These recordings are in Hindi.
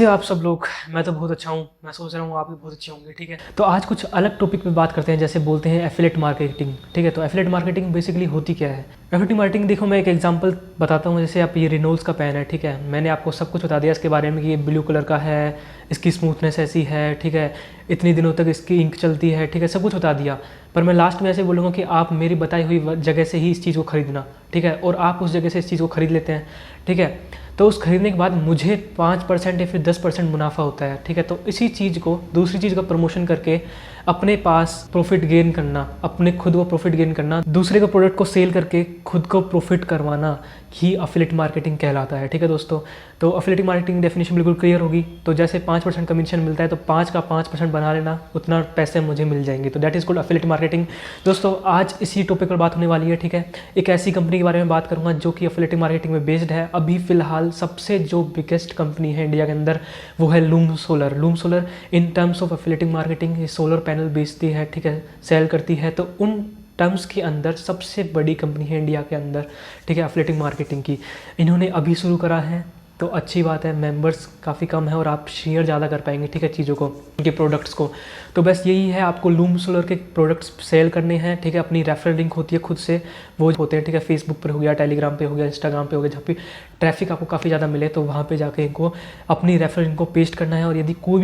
कैसे हो आप सब लोग। मैं तो बहुत अच्छा हूँ। मैं सोच रहा हूँ आप भी बहुत अच्छे होंगे। ठीक है, तो आज कुछ अलग टॉपिक पे बात करते हैं, जैसे बोलते हैं एफिलिएट मार्केटिंग। ठीक है, तो एफिलिएट मार्केटिंग बेसिकली होती क्या है। एफिलिएट मार्केटिंग देखो, मैं एक एग्जांपल बताता हूँ। जैसे आप ये रिनोल्ड्स का पेन है, ठीक है, मैंने आपको सब कुछ बता दिया इसके बारे में कि ये ब्लू कलर का है, इसकी स्मूथनेस ऐसी है, ठीक है, इतनी दिनों तक इसकी इंक चलती है, ठीक है, सब कुछ बता दिया। पर मैं लास्ट में ऐसे बोलूँगा कि आप मेरी बताई हुई जगह से ही इस चीज़ को खरीदना, ठीक है, और आप उस जगह से इस चीज़ को खरीद लेते हैं, ठीक है, तो उस खरीदने के बाद मुझे 5% या फिर 10% मुनाफा होता है। ठीक है, तो इसी चीज़ को, दूसरी चीज़ का प्रमोशन करके अपने पास प्रॉफिट गेन करना, अपने खुद को प्रॉफिट गेन करना, दूसरे को प्रोडक्ट को सेल करके खुद को प्रॉफिट करवाना ही एफिलिएट मार्केटिंग कहलाता है। ठीक है दोस्तों, तो एफिलिएट मार्केटिंग डेफिनेशन बिल्कुल क्लियर होगी। तो जैसे 5% कमीशन मिलता है तो 5 का 5% बना लेना, उतना पैसे मुझे मिल जाएंगे। तो that is called affiliate marketing. दोस्तों आज इसी टॉपिक पर बात होने वाली है। ठीक है, एक ऐसी कंपनी के बारे में बात करूंगा जो कि एफिलिएट मार्केटिंग में बेस्ड है। अभी फिलहाल सबसे जो बिगेस्ट कंपनी है इंडिया के अंदर वो है loom solar. Loom solar in terms of affiliate marketing solar panel बेचती है, ठीक है, सेल करती है। तो उन टर्म्स के अंदर सबसे बड़ी कंपनी है इंडिया के अंदर, ठीक है, एफिलिएट मार्केटिंग की। इन्होंने अभी शुरू करा है तो अच्छी बात है, मेंबर्स काफ़ी कम है और आप शेयर ज़्यादा कर पाएंगे, ठीक है, चीज़ों को, उनके प्रोडक्ट्स को। तो बस यही है, आपको लूम सोलर के प्रोडक्ट्स सेल करने हैं, ठीक है। अपनी रेफरल लिंक होती है खुद से, वो होते हैं, ठीक है, फेसबुक पर हो गया, टेलीग्राम पे हो गया, इंस्टाग्राम पे हो गया, जहाँ पे ट्रैफिक आपको काफ़ी ज़्यादा मिले तो वहाँ पे जाके इनको अपनी रेफरल लिंक को पेस्ट करना है। और यदि कोई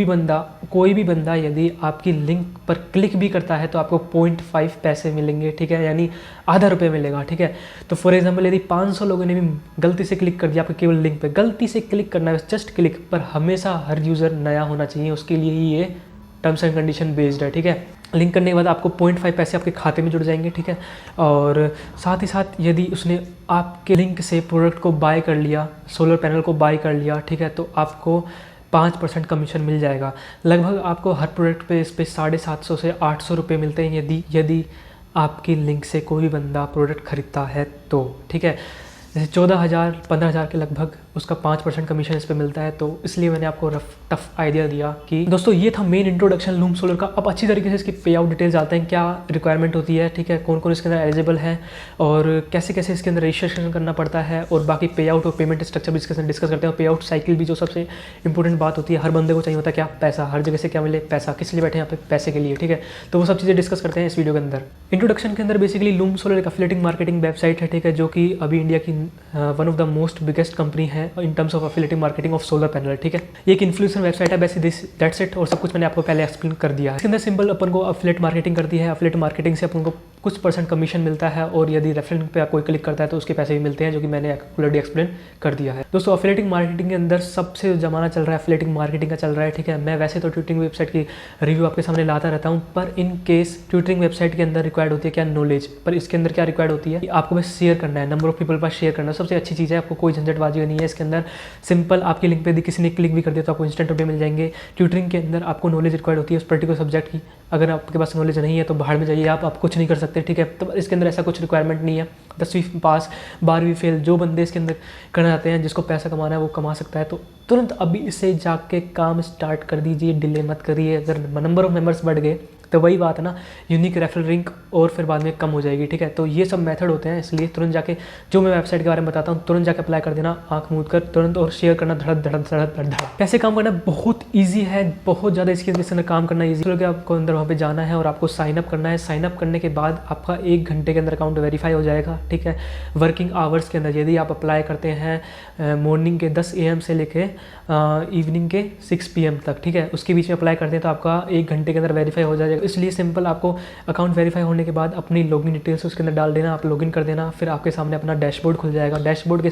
भी बंदा यदि आपकी लिंक पर क्लिक भी करता है तो आपको 0.5 पैसे मिलेंगे, ठीक है, यानी आधा रुपये मिलेगा। ठीक है, तो फॉर एग्जाम्पल यदि 500 लोगों ने भी गलती से क्लिक कर दिया आपके केवल लिंक पे, गलती से क्लिक करना है, जस्ट क्लिक, पर हमेशा हर यूज़र नया होना चाहिए, उसके लिए ही ये टर्म्स एंड कंडीशन बेस्ड है। ठीक है, लिंक करने के बाद आपको 0.5 पैसे आपके खाते में जुड़ जाएंगे, ठीक है। और साथ ही साथ यदि उसने आपके लिंक से प्रोडक्ट को बाय कर लिया, सोलर पैनल को बाय कर लिया, ठीक है, तो आपको 5% कमीशन मिल जाएगा। लगभग आपको हर प्रोडक्ट पे इस पर 750 से 800 रुपये मिलते हैं यदि आपकी लिंक से कोई भी बंदा प्रोडक्ट खरीदता है तो, ठीक है। जैसे 14,000 15,000 के लगभग उसका 5% कमीशन इस पर मिलता है। तो इसलिए मैंने आपको टफ आइडिया दिया कि दोस्तों ये था मेन इंट्रोडक्शन लूम सोलर का। अब अच्छी तरीके से इसकी पे आउट डिटेल्स आते हैं, क्या रिक्वायरमेंट होती है, ठीक है, कौन कौन इसके अंदर एलिजिबल है और कैसे कैसे इसके अंदर रजिस्ट्रेशन करना पड़ता है, और बाकी पे आउट और पेमेंट स्ट्रक्चर भी इसके अंदर डिस्कस करते हैं। पे आउट साइकिल भी जो सबसे इंपॉर्टेंट बात होती है, हर बंदे को चाहिए होता है क्या, पैसा, हर जगह से क्या मिले, पैसा, किस लिए बैठे यहाँ पे, पैसे के लिए, ठीक है। तो वो सब चीज़ें डिस्कस करते हैं इस वीडियो के अंदर। इंट्रोडक्शन के अंदर बेसिकली लूम सोलर एक एफिलिएट मार्केटिंग वेबसाइट है, ठीक है, जो कि अभी इंडिया की one of the most biggest company है in terms of affiliate marketing of solar panel, ठीक है। ये एक इन्फ्लुएंसर वेबसाइट है, वैसे दैट्स इट, और सब कुछ मैंने आपको पहले एक्सप्लेन कर दिया है। इसके अंदर सिंपल अपन को एफिलिएट मार्केटिंग करती है, एफिलिएट मार्केटिंग से अपन को कुछ % कमीशन मिलता है, और यदि रेफरल पे कोई क्लिक करता है तो उसके पैसे भी मिलते हैं, जो कि मैंने ऑलरेडी एक्सप्लेन कर दिया है। दोस्तों एफिलिएट मार्केटिंग के अंदर सबसे ज़माना चल रहा है एफिलिएट मार्केटिंग का चल रहा है, ठीक है। मैं वैसे तो ट्यूटरिंग वेबसाइट की रिव्यू आपके सामने लाता रहता हूँ, पर इन केस ट्यूटरिंग वेबसाइट के अंदर रिक्वायर्ड होती है क्या, नॉलेज, पर इसके अंदर क्या रिक्वायर्ड होती है, आपको बस शेयर करना है, नंबर ऑफ पीपल पर शेयर करना, सबसे अच्छी चीज़ है। आपको कोई झंझटबाजी नहीं है इसके अंदर, सिंपल आपकी लिंक पे यदि किसी ने क्लिक भी कर दिया तो आपको इंस्टेंट रुपये मिल जाएंगे। ट्यूटरिंग के अंदर आपको नॉलेज रिक्वायर्ड होती है उस पर्टिकुलर सब्जेक्ट की, अगर आपके पास नॉलेज नहीं है तो बाहर में जाइए, आप कुछ नहीं कर सकते, ठीक है। तो इसके अंदर ऐसा कुछ रिक्वायरमेंट नहीं है, 10वीं पास 12वीं फेल, जो बंदे इसके अंदर करना चाहते हैं, जिसको पैसा कमाना है वो कमा सकता है। तो तुरंत अभी इससे जाके काम स्टार्ट कर दीजिए, डिले मत करिए। अगर नंबर ऑफ मेंबर्स बढ़ गए तो वही बात है ना, यूनिक रेफरल लिंक और फिर बाद में कम हो जाएगी, ठीक है। तो ये सब मेथड होते हैं, इसलिए तुरंत जाके जो मैं वेबसाइट के बारे में बताता हूँ तुरंत जाके अप्लाई कर देना, आंख मूंद कर तुरंत, और शेयर करना धड़क धड़क धड़क धड़क। पैसे काम करना बहुत ईजी है, बहुत ज़्यादा इसके अंदर काम करना ईजी है। आपको अंदर वहाँ पे जाना है और आपको साइनअप करना है। साइनअप करने के बाद आपका 1 घंटे के अंदर अकाउंट वेरीफाई हो जाएगा, ठीक है। वर्किंग आवर्स के अंदर यदि आप अप्लाई करते हैं मॉर्निंग के 10 AM से लेके इवनिंग के 6 PM तक, ठीक है, उसके बीच में अप्लाई करते हैं तो आपका 1 घंटे के अंदर वेरीफाई हो जाएगा। इसलिए सिंपल आपको अकाउंट वेरीफाई होने के बाद अपनी लॉगिन डिटेल्स उसके अंदर डाल देना, आप लॉगिन कर देना, फिर आपके सामने अपना डैशबोर्ड खुल जाएगा। डैशबोर्ड के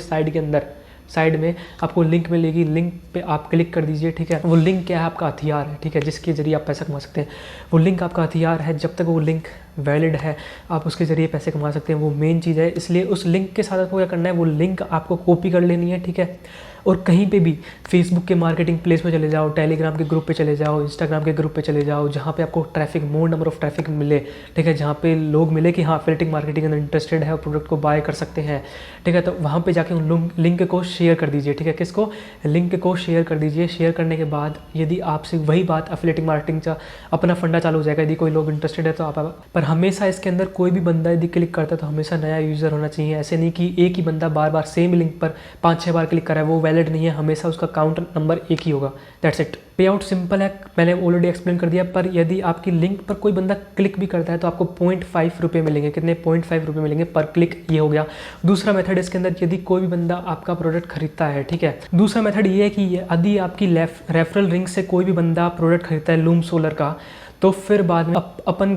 साइड में आपको लिंक मिलेगी, लिंक पे आप क्लिक कर दीजिए, ठीक है। वो लिंक क्या है, आपका हथियार है, ठीक है, जिसके जरिए आप पैसा कमा सकते हैं। वो लिंक आपका हथियार है, जब तक वो लिंक वैलिड है आप उसके ज़रिए पैसे कमा सकते हैं, वो मेन चीज़ है। इसलिए उस लिंक के साथ आपको क्या करना है, वो लिंक आपको कॉपी कर लेनी है, ठीक है। और कहीं पे भी फेसबुक के मार्केटिंग प्लेस पे चले जाओ, टेलीग्राम के ग्रुप पे चले जाओ, इंस्टाग्राम के ग्रुप पे चले जाओ, जहाँ पे आपको traffic, more number of traffic मिले, ठीक है, जहाँ पे लोग मिले कि हाँ एफिलिएट मार्केटिंग के अंदर इंटरेस्टेड है और प्रोडक्ट को बाय कर सकते हैं, ठीक है। तो वहाँ पे जाके उन लिंक को शेयर कर दीजिए, ठीक है। किसको, लिंक को शेयर कर दीजिए। शेयर करने के बाद यदि आपसे वही बात एफिलिएट मार्केटिंग का अपना फंडा चालू हो जाएगा, यदि कोई लोग इंटरेस्टेड है तो आप, पर हमेशा इसके अंदर कोई भी बंदा यदि क्लिक करता है तो हमेशा नया यूज़र होना चाहिए। ऐसे नहीं कि एक ही बंदा बार बार सेम लिंक पर 5-6 बार क्लिक कर रहा है, वो वैलिड नहीं है। हमेशा उसका काउंट नंबर एक ही होगा, दैट्स इट। पे आउट सिंपल है, मैंने ऑलरेडी एक्सप्लेन कर दिया। पर यदि आपकी लिंक पर कोई बंदा क्लिक भी करता है तो आपको 0.5 रुपये मिलेंगे। कितने? 0.5 रुपये मिलेंगे पर क्लिक। ये हो गया। दूसरा मेथड इसके अंदर, यदि कोई भी बंदा आपका प्रोडक्ट खरीदता है, ठीक है, दूसरा मेथड ये है कि यदि आपकी रेफरल लिंक से कोई भी बंदा प्रोडक्ट खरीदता है लूम सोलर का, तो फिर बाद में अपन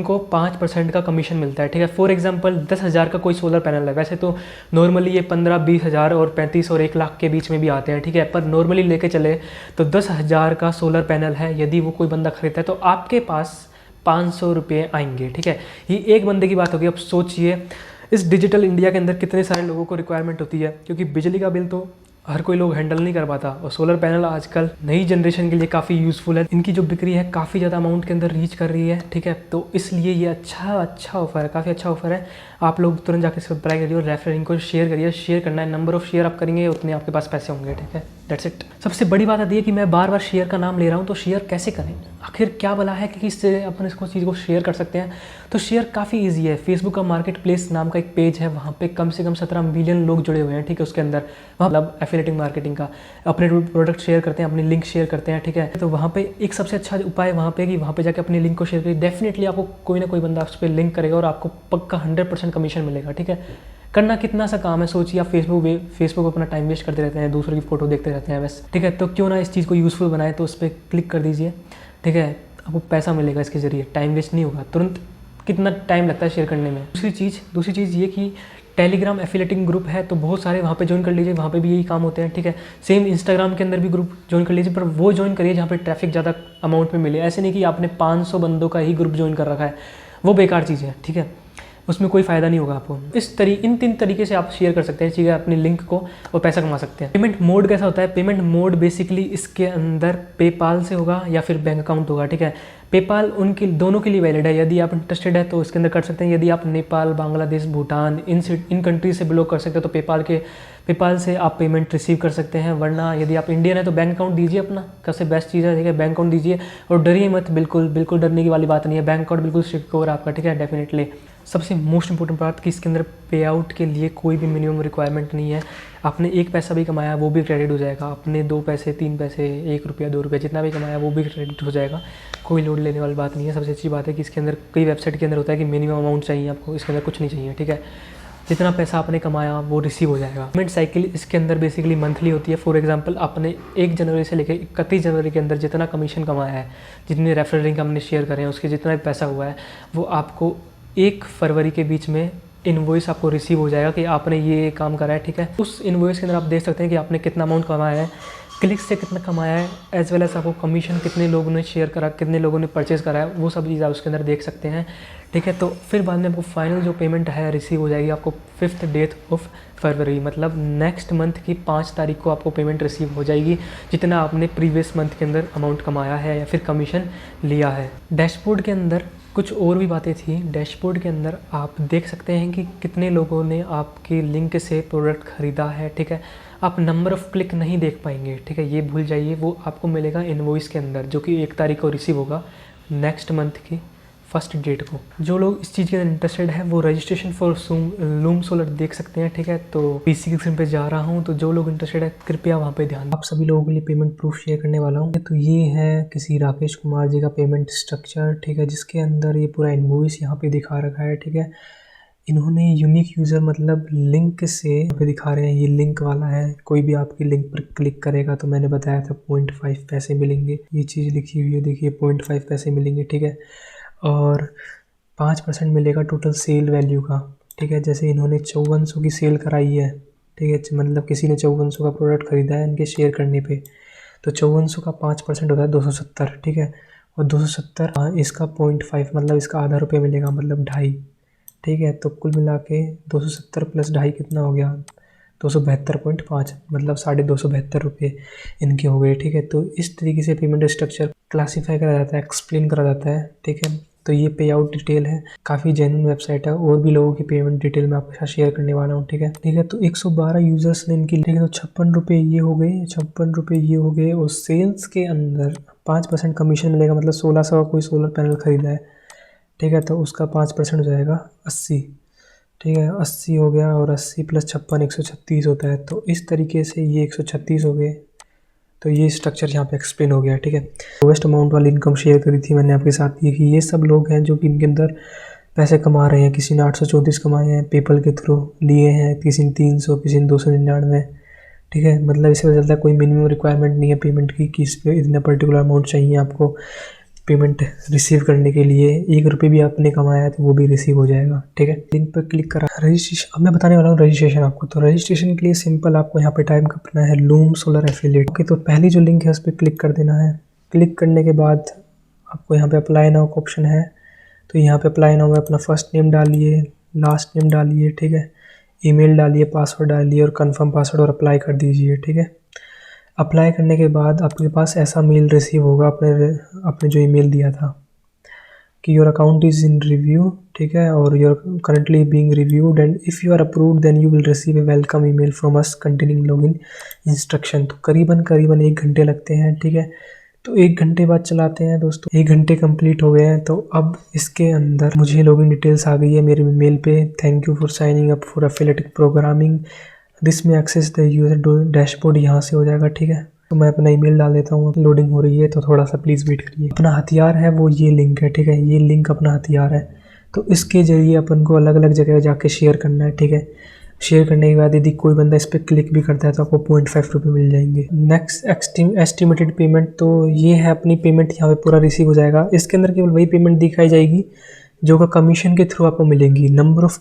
को 5% का कमीशन मिलता है, ठीक है। फॉर एग्जांपल 10,000 का कोई सोलर पैनल है, वैसे तो नॉर्मली ये 15-20 हज़ार और 35 और 1 लाख के बीच में भी आते हैं, ठीक है। पर नॉर्मली लेके चले तो 10,000 का सोलर पैनल है, यदि वो कोई बंदा खरीदता है तो आपके पास 500 रुपये आएंगे, ठीक है। ये एक बंदे की बात होगी। अब सोचिए इस डिजिटल इंडिया के अंदर कितने सारे लोगों को रिक्वायरमेंट होती है, क्योंकि बिजली का बिल तो हर कोई लोग हैंडल नहीं कर पाता, और सोलर पैनल आजकल नई जनरेशन के लिए काफ़ी यूज़फुल है। इनकी जो बिक्री है काफ़ी ज़्यादा अमाउंट के अंदर रीच कर रही है, ठीक है। तो इसलिए ये अच्छा ऑफर है, काफ़ी अच्छा ऑफर है। आप लोग तुरंत जाकर इसको अप्लाई करिए और रेफरिंग को शेयर करिए। शेयर करना है, नंबर ऑफ शेयर आप करेंगे उतने आपके पास पैसे होंगे, ठीक है। That's it. सबसे बड़ी बात आती है कि मैं बार बार शेयर का नाम ले रहा हूँ, तो शेयर कैसे करें? आखिर क्या भला है कि किससे अपन इसको चीज़ को शेयर कर सकते हैं? तो शेयर काफ़ी ईजी है। फेसबुक का मार्केट प्लेस नाम का एक पेज है, वहाँ पे कम से कम 17 मिलियन लोग जुड़े हुए हैं, ठीक है। उसके अंदर मतलब एफिलिएटिंग मार्केटिंग का अपने प्रोडक्ट शेयर करते हैं, अपनी लिंक शेयर करते हैं, ठीक है। तो वहाँ पे एक सबसे अच्छा उपाय वहाँ पे कि वहाँ पे जाके अपनी लिंक को शेयर करिए। डेफिनेटली आपको कोई ना कोई बंदा उस पर लिंक करेगा और आपको पक्का 100% कमीशन मिलेगा, ठीक है। करना कितना सा काम है, सोचिए। आप फेसबुक अपना टाइम वेस्ट करते रहते हैं, दूसरों की फोटो देखते रहते हैं बस, ठीक है। तो क्यों ना इस चीज़ को यूज़फुल बनाए, तो उस पर क्लिक कर दीजिए, ठीक है। आपको पैसा मिलेगा इसके ज़रिए, टाइम वेस्ट नहीं होगा। तुरंत कितना टाइम लगता है शेयर करने में। दूसरी चीज़ ये कि टेलीग्राम एफिलिएटिंग ग्रुप है, तो बहुत सारे वहाँ पे ज्वाइन कर लीजिए। वहाँ पे भी यही काम होते हैं, ठीक है। सेम इंस्टाग्राम के अंदर भी ग्रुप ज्वाइन कर लीजिए, पर वो ज्वाइन करिए जहाँ पे ट्रैफिक ज़्यादा अमाउंट में मिले। ऐसे नहीं कि आपने 500 बंदों का ही ग्रुप ज्वाइन कर रखा है, वो बेकार चीज़ है, ठीक है। उसमें कोई फ़ायदा नहीं होगा आपको। इन 3 तरीके से आप शेयर कर सकते हैं, ठीक है, अपनी लिंक को, और पैसा कमा सकते हैं। पेमेंट मोड कैसा होता है? पेमेंट मोड बेसिकली इसके अंदर पेपाल से होगा या फिर बैंक अकाउंट होगा, ठीक है। पेपाल उनके दोनों के लिए वैलिड है। यदि आप इंटरेस्टेड है तो इसके अंदर कर सकते हैं। यदि आप नेपाल, बांग्लादेश, भूटान इन कंट्री से बिलोंग कर सकते हैं तो पेपाल से आप पेमेंट रिसीव कर सकते हैं। वरना यदि आप इंडियन है तो बैंक अकाउंट दीजिए अपना, सबसे बेस्ट चीज़ है, ठीक है। बैंक अकाउंट दीजिए और डरिए मत, बिल्कुल डरने की वाली बात नहीं है। बैंक अकाउंट बिल्कुल सिक्योर है आपका, ठीक है, डेफिनेटली। सबसे मोस्ट इंपॉर्टेंट बात कि इसके अंदर पे आउट के लिए कोई भी मिनिमम रिक्वायरमेंट नहीं है। आपने 1 पैसा भी कमाया वो भी क्रेडिट हो जाएगा, आपने 2 पैसे, 3 पैसे, 1 रुपया, 2 रुपया जितना भी कमाया वो भी क्रेडिट हो जाएगा। कोई लोड लेने वाली बात नहीं है। सबसे अच्छी बात है कि इसके अंदर कई वेबसाइट के अंदर होता है कि मिनिमम अमाउंट चाहिए आपको, इसके अंदर कुछ नहीं चाहिए, ठीक है। जितना पैसा आपने कमाया वो रिसीव हो जाएगा। पेमेंट साइकिल इसके अंदर बेसिकली मंथली होती है। फॉर एग्जांपल आपने 1 जनवरी से लेकर 31 जनवरी के अंदर जितना कमीशन कमाया है, जितने रेफरल लिंक हमने शेयर करे हैं, उसके जितना भी पैसा हुआ है, वो आपको 1 फरवरी के बीच में इनवॉइस आपको रिसीव हो जाएगा कि आपने ये काम करा है, ठीक है। उस इनवॉइस के अंदर आप देख सकते हैं कि आपने कितना अमाउंट कमाया है, क्लिक से कितना कमाया है, एज वेल एज आपको कमीशन कितने लोगों ने शेयर करा, कितने लोगों ने परचेज करा है, वो सब चीज़ आप उसके अंदर देख सकते हैं, ठीक है। तो फिर बाद में आपको फाइनल जो पेमेंट है रिसीव हो जाएगी आपको 5th डेट ऑफ फरवरी, मतलब नेक्स्ट मंथ की 5 तारीख को आपको पेमेंट रिसीव हो जाएगी, जितना आपने प्रीवियस मंथ के अंदर अमाउंट कमाया है या फिर कमीशन लिया है। डैशबोर्ड के अंदर कुछ और भी बातें थी। डैशबोर्ड के अंदर आप देख सकते हैं कि कितने लोगों ने आपके लिंक से प्रोडक्ट ख़रीदा है, ठीक है। आप नंबर ऑफ़ क्लिक नहीं देख पाएंगे, ठीक है, ये भूल जाइए। वो आपको मिलेगा इनवॉइस के अंदर, जो कि 1 तारीख को रिसीव होगा नेक्स्ट मंथ की 1st डेट को। जो लोग इस चीज़ के अंदर इंटरेस्टेड है वो रजिस्ट्रेशन फॉर लूम सोलर देख सकते हैं, ठीक है। तो पीसी की स्क्रीन पे जा रहा हूँ, तो जो लोग इंटरेस्टेड है कृपया वहाँ पे ध्यान। आप सभी लोगों के लिए पेमेंट प्रूफ शेयर करने वाला हूँ। तो ये है किसी राकेश कुमार जी का पेमेंट स्ट्रक्चर, ठीक है, जिसके अंदर ये पूरा इनवॉइस यहाँ पे दिखा रखा है, ठीक है। इन्होंने यूनिक यूज़र मतलब लिंक से पे दिखा रहे हैं, ये लिंक वाला है। कोई भी आपकी लिंक पर क्लिक करेगा तो मैंने बताया था 0.5 पैसे मिलेंगे, ये चीज़ लिखी हुई है, देखिए 0.5 पैसे मिलेंगे, ठीक है। और 5% मिलेगा टोटल सेल वैल्यू का, ठीक है। जैसे इन्होंने 5400 की सेल कराई है, ठीक है, मतलब किसी ने 5400 का प्रोडक्ट ख़रीदा है इनके शेयर करने पे, तो 5400 का 5% होता है 270, ठीक है। और 270 इसका 0.5 मतलब इसका आधा रुपये मिलेगा, मतलब 2.5, ठीक है। तो कुल मिला के 270 + 2.5 कितना हो गया? 272.5, मतलब 272 रुपये इनके हो गए, ठीक है। तो इस तरीके से पेमेंट स्ट्रक्चर क्लासीफाई करा जाता है, एक्सप्लेन करा जाता है, ठीक है। तो ये पे आउट डिटेल है, काफ़ी जेन्युइन वेबसाइट है। और भी लोगों की पेमेंट डिटेल मैं आपके साथ शेयर करने वाला हूँ, ठीक है। तो 112 यूज़र्स ने इनकी, ठीक है। तो 56 रुपये ये हो गए, 56 रुपये ये हो गए। और सेल्स के अंदर 5% कमीशन मिलेगा, मतलब 1600 का कोई सोलर पैनल ख़रीदा है, ठीक है, तो उसका 5% हो जाएगा 80। ठीक है, 80 हो गया और 80 + 56 136 होता है। तो इस तरीके से ये 136 हो गए। तो ये स्ट्रक्चर यहाँ पे एक्सप्लेन हो गया। ठीक है, लोवेस्ट अमाउंट वाली इनकम शेयर करी थी मैंने आपके साथ, ये सब लोग हैं जो कि इनके अंदर पैसे कमा रहे हैं। किसी ने 834 कमाए हैं, पेपल के थ्रू लिए हैं, किसी ने 300, किसी ने 299। ठीक है, मतलब इससे पता चलता है कोई मिनिमम रिक्वायरमेंट नहीं है पेमेंट की कि इस पर इतना पर्टिकुलर अमाउंट चाहिए आपको पेमेंट रिसीव करने के लिए। 1 रुपये भी आपने कमाया है तो वो भी रिसीव हो जाएगा। ठीक है, लिंक पर क्लिक करा रजिस्ट्रेशन। अब मैं बताने वाला हूँ रजिस्ट्रेशन आपको। तो रजिस्ट्रेशन के लिए सिंपल आपको यहाँ पे टाइप करना है लूम सोलर एफिलिएट। ओके, तो पहली जो लिंक है उस पर क्लिक कर देना है। क्लिक करने के बाद आपको यहाँ पे अप्लाई नाउ का ऑप्शन है। तो यहाँ पे अप्लाई नाउ में अपना फर्स्ट नेम डालिए, लास्ट नेम डालिए। ठीक है, ईमेल डालिए, पासवर्ड डालिए और कंफर्म पासवर्ड और अप्लाई कर दीजिए। ठीक है, अप्लाई करने के बाद आपके पास ऐसा मेल रिसीव होगा आपने जो ईमेल दिया था कि your account is in review. ठीक है, और your currently being reviewed and if you are approved then you will receive a welcome email from us containing login instruction. तो करीबन 1 घंटे लगते हैं। ठीक है, तो 1 घंटे बाद चलाते हैं दोस्तों। 1 घंटे कंप्लीट हो गए हैं। तो अब इसके अंदर मुझे लॉगिन डिटेल्स आ गई है मेरे मेल पे। Thank you for signing up for affiliate programming, this में एक्सेस द यूजर डैशबोर्ड यहाँ से हो जाएगा। ठीक है, तो मैं अपना ईमेल डाल देता हूँ। लोडिंग हो रही है तो थोड़ा सा प्लीज़ वेट करिए। अपना हथियार है वो ये लिंक है। ठीक है, ये लिंक अपना हथियार है। तो इसके ज़रिए अपन को अलग अलग जगह जाके शेयर करना है। ठीक है, शेयर करने के बाद यदि कोई बंदा इस पर क्लिक भी करता है तो आपको 0.5 रुपये मिल जाएंगे। नेक्स्ट एस्टिमेटेड पेमेंट, तो ये है अपनी पेमेंट यहाँ पे पूरा रिसीव हो जाएगा। इसके अंदर केवल वही पेमेंट दिखाई जाएगी जो का कमीशन के थ्रू आपको मिलेंगी। नंबर ऑफ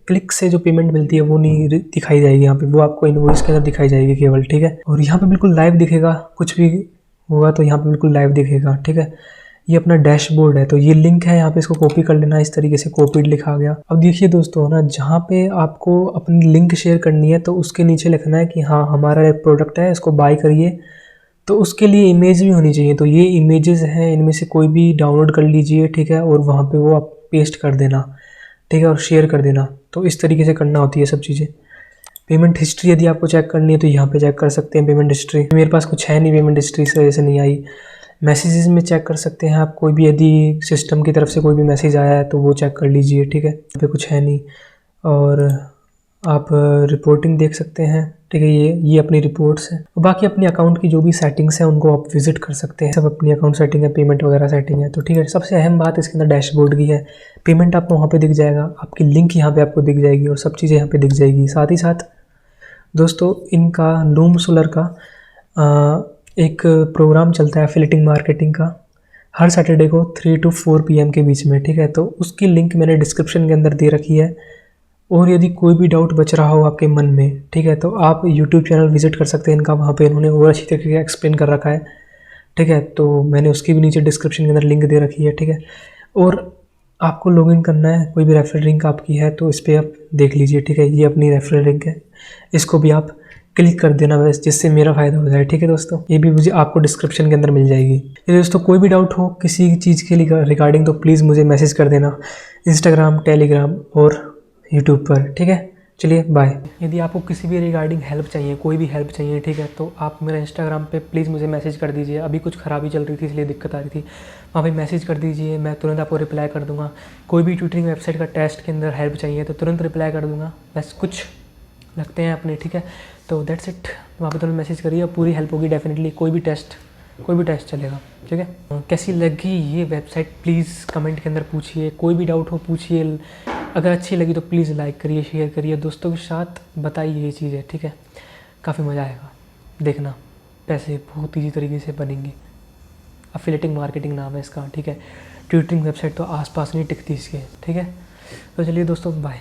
क्लिक से जो पेमेंट मिलती है वो नहीं दिखाई जाएगी यहाँ पे, वो आपको इनवॉइस के अंदर दिखाई जाएगी केवल। ठीक है, और यहाँ पे बिल्कुल लाइव दिखेगा, कुछ भी होगा तो यहाँ पे बिल्कुल लाइव दिखेगा। ठीक है, ये अपना डैशबोर्ड है। तो ये लिंक है, यहाँ पे इसको कॉपी कर लेना। इस तरीके से कॉपीड लिखा गया। अब देखिए दोस्तों ना, जहाँ पे आपको अपनी लिंक शेयर करनी है तो उसके नीचे लिखना है कि हाँ हमारा एक प्रोडक्ट है, इसको बाय करिए। तो उसके लिए इमेज भी होनी चाहिए। तो ये इमेजेस हैं, इनमें से कोई भी डाउनलोड कर लीजिए। ठीक है, और वहाँ पे वो आप पेस्ट कर देना। ठीक है, और शेयर कर देना। तो इस तरीके से करना होती है सब चीज़ें। पेमेंट हिस्ट्री यदि आपको चेक करनी है तो यहाँ पे चेक कर सकते हैं पेमेंट हिस्ट्री। मेरे पास कुछ है नहीं पेमेंट हिस्ट्री, इस वजह से नहीं आई। मैसेजेस में चेक कर सकते हैं आप, कोई भी यदि सिस्टम की तरफ से कोई भी मैसेज आया है तो वो चेक कर लीजिए। ठीक है, यहाँ पे कुछ है नहीं। और आप रिपोर्टिंग देख सकते हैं। ठीक है, ये अपनी रिपोर्ट्स हैं। बाकी अपने अकाउंट की जो भी सेटिंग्स हैं उनको आप विजिट कर सकते हैं। सब अपनी अकाउंट सेटिंग है, पेमेंट वगैरह सेटिंग है। तो ठीक है, सबसे अहम बात इसके अंदर डैशबोर्ड की है। पेमेंट आपको वहाँ पे दिख जाएगा, आपकी लिंक यहाँ पे आपको दिख जाएगी और सब चीज़ें यहाँ पे दिख जाएगी। साथ ही साथ दोस्तों इनका लूम सोलर का एक प्रोग्राम चलता है एफिलिएटिंग मार्केटिंग का, हर सैटरडे को 3 to 4 PM के बीच में। ठीक है, तो उसकी लिंक मैंने डिस्क्रिप्शन के अंदर दे रखी है। और यदि कोई भी डाउट बच रहा हो आपके मन में, ठीक है, तो आप यूट्यूब चैनल विजिट कर सकते हैं इनका। वहाँ पे इन्होंने और अच्छी तरीके से एक्सप्लेन कर रखा है। ठीक है, तो मैंने उसकी भी नीचे डिस्क्रिप्शन के अंदर लिंक दे रखी है। ठीक है, और आपको लॉगिन करना है, कोई भी रेफरल लिंक आपकी है तो इस पर आप देख लीजिए। ठीक है, ये अपनी रेफरल लिंक है, इसको भी आप क्लिक कर देना बस, जिससे मेरा फ़ायदा हो जाए। ठीक है दोस्तों, ये भी मुझे आपको डिस्क्रिप्शन के अंदर मिल जाएगी। यदि दोस्तों कोई भी डाउट हो किसी चीज़ के रिगार्डिंग तो प्लीज़ मुझे मैसेज कर देना, इंस्टाग्राम, टेलीग्राम और यूट्यूब पर। ठीक है, चलिए बाय। यदि आपको किसी भी रिगार्डिंग हेल्प चाहिए, कोई भी हेल्प चाहिए, ठीक है, तो आप मेरा इंस्टाग्राम पे प्लीज़ मुझे मैसेज कर दीजिए। अभी कुछ ख़राबी चल रही थी इसलिए दिक्कत आ रही थी, वहाँ पे मैसेज कर दीजिए, मैं तुरंत आपको रिप्लाई कर दूँगा। कोई भी ट्यूटरिंग वेबसाइट का टेस्ट के अंदर हेल्प चाहिए तो तुरंत रिप्लाई कर दूँगा। बस कुछ लगते हैं अपने। ठीक है, तो दैट्स इट, वहाँ पे तुरंत मैसेज करिए, पूरी हेल्प होगी डेफिनेटली। कोई भी टेस्ट चलेगा। ठीक है, कैसी लगी ये वेबसाइट प्लीज़ कमेंट के अंदर पूछिए, कोई भी डाउट हो पूछिए। अगर अच्छी लगी तो प्लीज़ लाइक करिए, शेयर करिए, दोस्तों के साथ बताइए ये चीज़ें। ठीक है, काफ़ी मज़ा आएगा, देखना पैसे बहुत ईजी तरीके से बनेंगे। एफिलिएटिंग मार्केटिंग नाम है इसका। ठीक है, ट्यूटरिंग वेबसाइट तो आसपास नहीं टिकती इसके। ठीक है, तो चलिए दोस्तों बाय।